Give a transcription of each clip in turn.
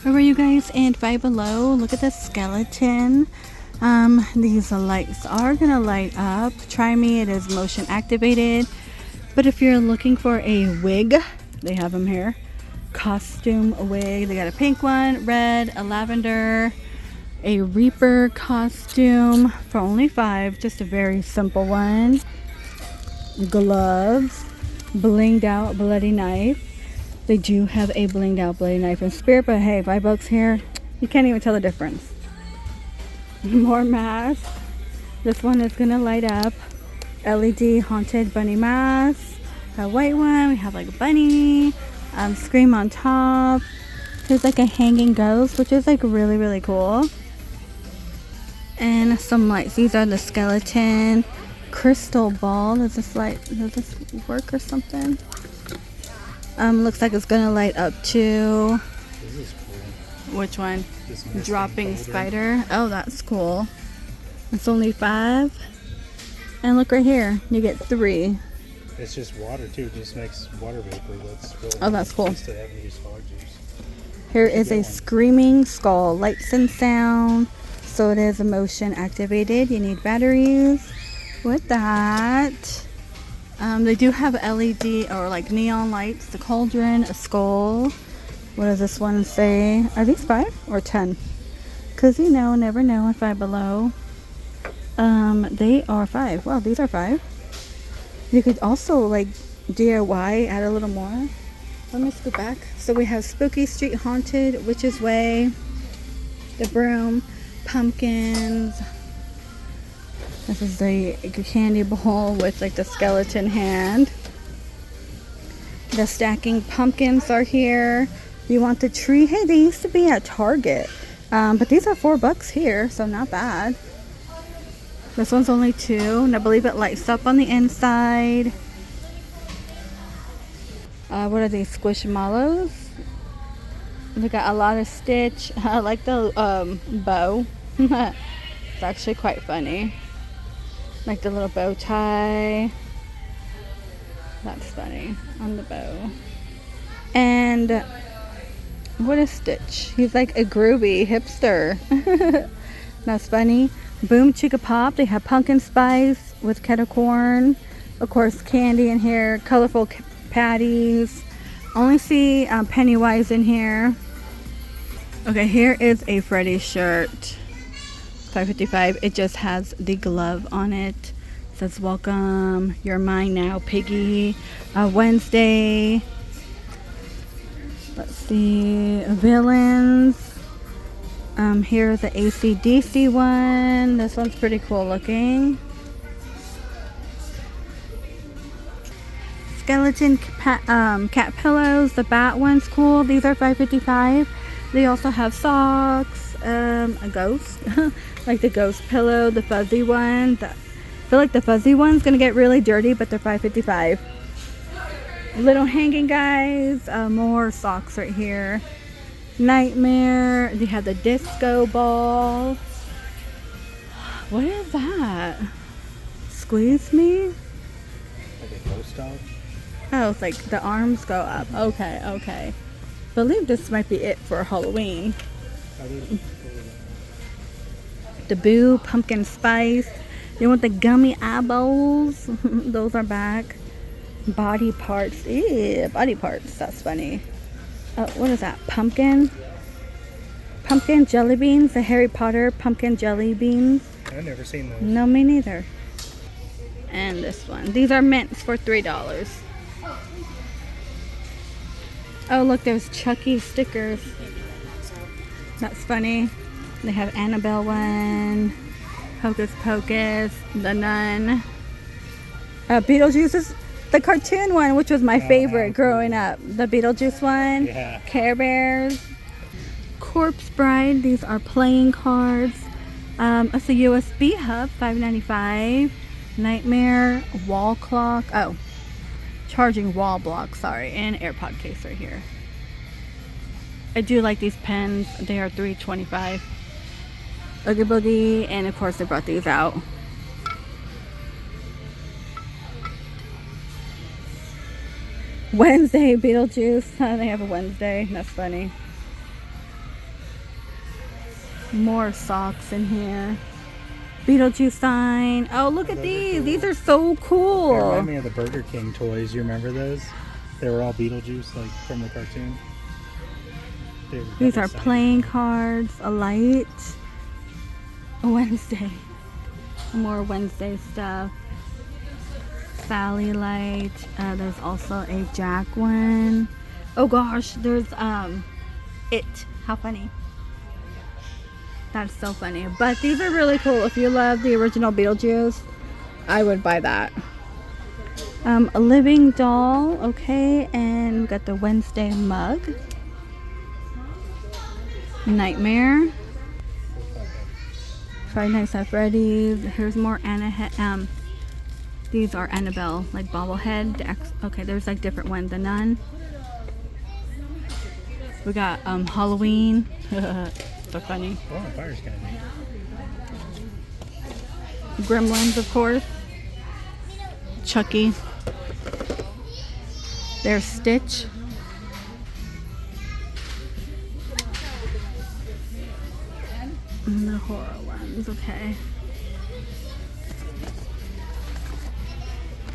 Alright you guys, and Five Below, look at the skeleton. These lights are gonna light up. Try me, it is motion activated. But if you're looking for a wig, they have them here. Costume wig. They got a pink one, red, a lavender, a Reaper costume for only $5. Just a very simple one. Gloves, blinged out bloody knife. They do have a blinged out bloody knife in Spirit, but hey, $5 here, you can't even tell the difference. More masks. This one is gonna light up. LED haunted bunny mask. A white one. We have like a bunny. Scream on top. There's like a hanging ghost, which is like really cool. And some lights. These are the skeleton crystal ball. Does this work or something? Looks like it's gonna light up too. This is cool. Which one? Dropping spider. Oh, that's cool. It's only $5. And look right here, you get 3. It's just water too. It just makes water vapor. That's really Oh, that's cool. Instead of having to use fog juice. Here is a screaming skull, lights and sound. So it is motion activated. You need batteries with that. They do have LED or like neon lights, the cauldron, a skull. What does this one say? Are these 5 or 10? Because you know, never know if Five Below. They are 5. Well, these are 5. You could also like DIY, add a little more. Let me scoot back. So we have Spooky Street Haunted, Witch's Way, the broom, pumpkins. This is the candy bowl with like the skeleton hand. The stacking pumpkins are here. You want the tree? Hey, they used to be at Target. But these are $4 here, so not bad. This one's only 2, and I believe it lights up on the inside. What are these? Squishmallows. They got a lot of stitch. I like the bow. It's actually quite funny. Like the little bow tie. That's funny on the bow. And what is Stitch? He's like a groovy hipster. That's funny. Boom Chicka Pop. They have pumpkin spice with kettle corn. Of course, candy in here. Colorful patties. Only see Pennywise in here. Okay, here is a Freddy shirt. $5.55. It just has the glove on it. It says welcome, you're mine now, piggy. Wednesday. Let's see, villains. Here's the AC/DC one. This one's pretty cool looking. Skeleton cat pillows. The bat one's cool. These are $5.55. They also have socks, a ghost, like the ghost pillow, the fuzzy one. I feel like the fuzzy one's gonna get really dirty, but they're $5.55. Little hanging guys, more socks right here. Nightmare. They have the disco ball. What is that? Squeeze me? Like a ghost dog? Oh, it's like the arms go up. Okay. Believe this might be it for Halloween. The Boo pumpkin spice. You want the gummy eyeballs? Those are back. Body parts. Ew, body parts. That's funny. What is that? Pumpkin jelly beans. The Harry Potter pumpkin jelly beans. I've never seen those. No, me neither. And this one. These are mints for $3. Oh, look, there's Chucky stickers. That's funny. They have Annabelle one, Hocus Pocus, The Nun. Beetlejuice is the cartoon one, which was my favorite growing up. The Beetlejuice one. Yeah. Care Bears. Corpse Bride. These are playing cards. It's a USB hub, $5.95. Nightmare wall clock. Oh. Charging wall block, sorry, and AirPod case right here. I do like these pens. They are $3.25. Oogie Boogie, and of course they brought these out. Wednesday Beetlejuice. They have a Wednesday. That's funny. More socks in here. Beetlejuice sign. Oh, look at Those are these. cool. These are so They cool. remind me of the Burger King toys. You remember those? They were all Beetlejuice, like from the cartoon. They were These double are sided. playing cards, a light. Wednesday. More Wednesday stuff. Sally light. There's also a Jack one. Oh gosh, there's it. How funny. That's so funny. But these are really cool. If you love the original Beetlejuice, I would buy that. A living doll, okay, and we got the Wednesday mug. Nightmare. Friday Nights at Freddy's. Here's more Anna. These are Annabelle, like bobblehead. Okay, there's like different ones. The Nun. We got Halloween. So funny. Oh, fire's kind of neat. Gremlins, of course. Chucky. There's Stitch. And the horror ones, okay.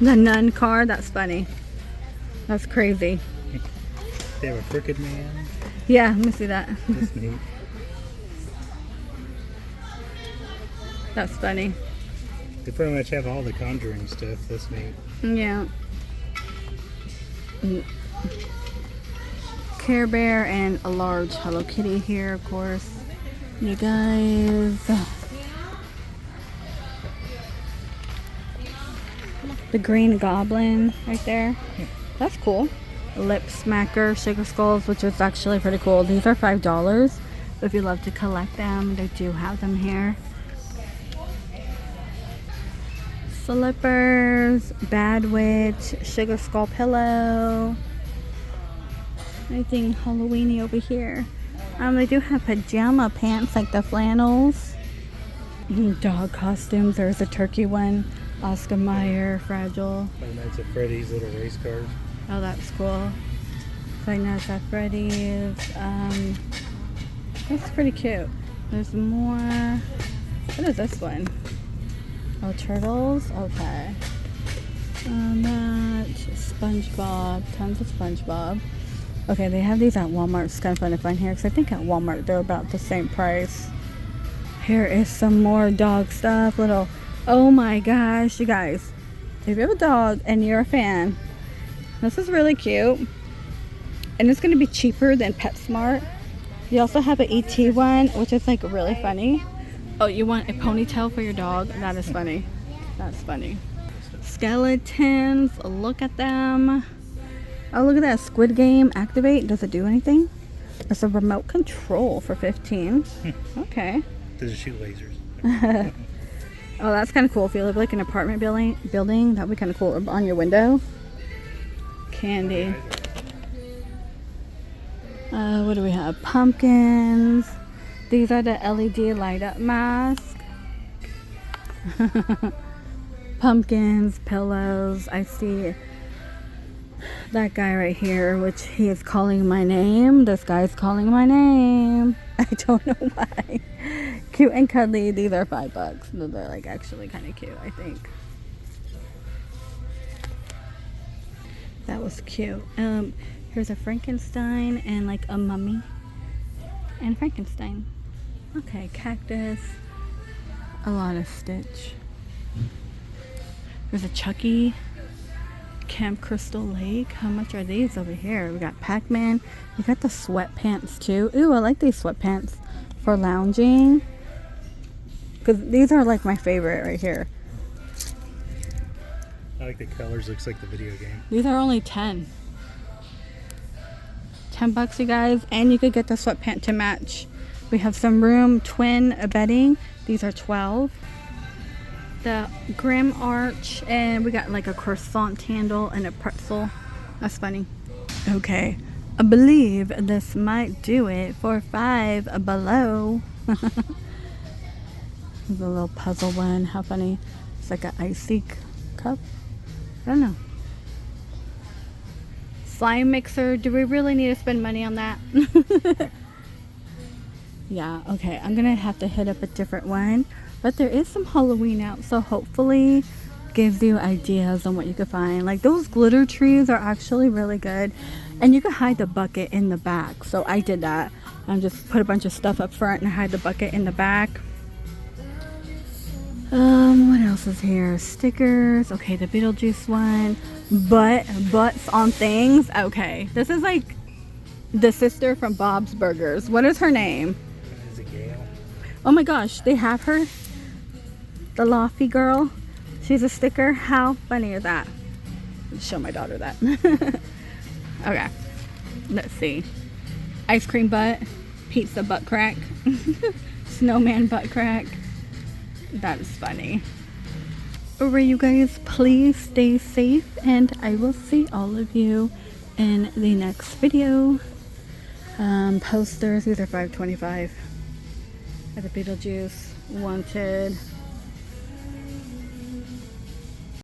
The Nun card, that's funny. That's crazy. They have a crooked man. Yeah, let me see that. That's neat. That's funny. They pretty much have all the Conjuring stuff. That's neat. Yeah. Care Bear and a large Hello Kitty here, of course. You guys. The Green Goblin right there. That's cool. Lip Smacker Sugar Skulls, which is actually pretty cool. These are $5. But if you love to collect them, they do have them here. Slippers, Bad Witch, Sugar Skull pillow. Anything Halloweeny over here. They do have pajama pants like the flannels. Dog costumes. There's a turkey one. Oscar Mayer, Fragile. Five Nights at Freddy's little race cars. Oh, that's cool. Five Nights at Freddy's. That's pretty cute. There's more. What is this one? Oh, turtles. Okay. That SpongeBob. Tons of SpongeBob. Okay, they have these at Walmart. It's kind of fun to find here because I think at Walmart they're about the same price. Here is some more dog stuff. Little. Oh my gosh, you guys. If you have a dog and you're a fan, this is really cute. And it's going to be cheaper than PetSmart. You also have an ET one, which is like really funny. Oh, you want a ponytail for your dog? That is funny. That's funny. Skeletons. Look at them. Oh, look at that. Squid Game activate. Does it do anything? It's a remote control for 15. Okay. Does it shoot lasers? Oh, that's kind of cool. If you live like an apartment building, that would be kind of cool. On your window. Candy. What do we have? Pumpkins. These are the LED light up mask. Pumpkins, pillows. I see that guy right here, which he is calling my name. This guy's calling my name. I don't know why. Cute and cuddly. These are $5. They're like actually kind of cute, I think. That was cute. Here's a Frankenstein and like a mummy and Frankenstein. Okay, cactus. A lot of Stitch. There's a Chucky. Camp Crystal Lake. How much are these over here? We got Pac-Man. We got the sweatpants too. Ooh, I like these sweatpants for lounging. Because these are like my favorite right here. I like the colors. Looks like the video game. These are only 10. $10, you guys. And you could get the sweatpant to match. We have some room twin bedding. These are 12. The Grim Arch, and we got like a croissant handle and a pretzel. That's funny. Okay, I believe this might do it for $5 below. There's a little puzzle one. How funny. It's like an icy cup. I don't know. Slime mixer. Do we really need to spend money on that? Yeah, okay. I'm gonna have to hit up a different one. But there is some Halloween out, so hopefully gives you ideas on what you could find. Like those glitter trees are actually really good. And you can hide the bucket in the back. So I did that. I just put a bunch of stuff up front and hide the bucket in the back. What else is here? Stickers. Okay, the Beetlejuice one. Butts on things. Okay, this is like the sister from Bob's Burgers. What is her name? Is it Gail? Oh my gosh, they have her. The Lofty girl. She's a sticker. How funny is that? Let's show my daughter that. Okay, let's see. Ice cream butt. Pizza butt crack. Snowman butt crack. That is funny. Alright, you guys, please stay safe, and I will see all of you in the next video. Posters, these are $5.25 at the Beetlejuice. Wanted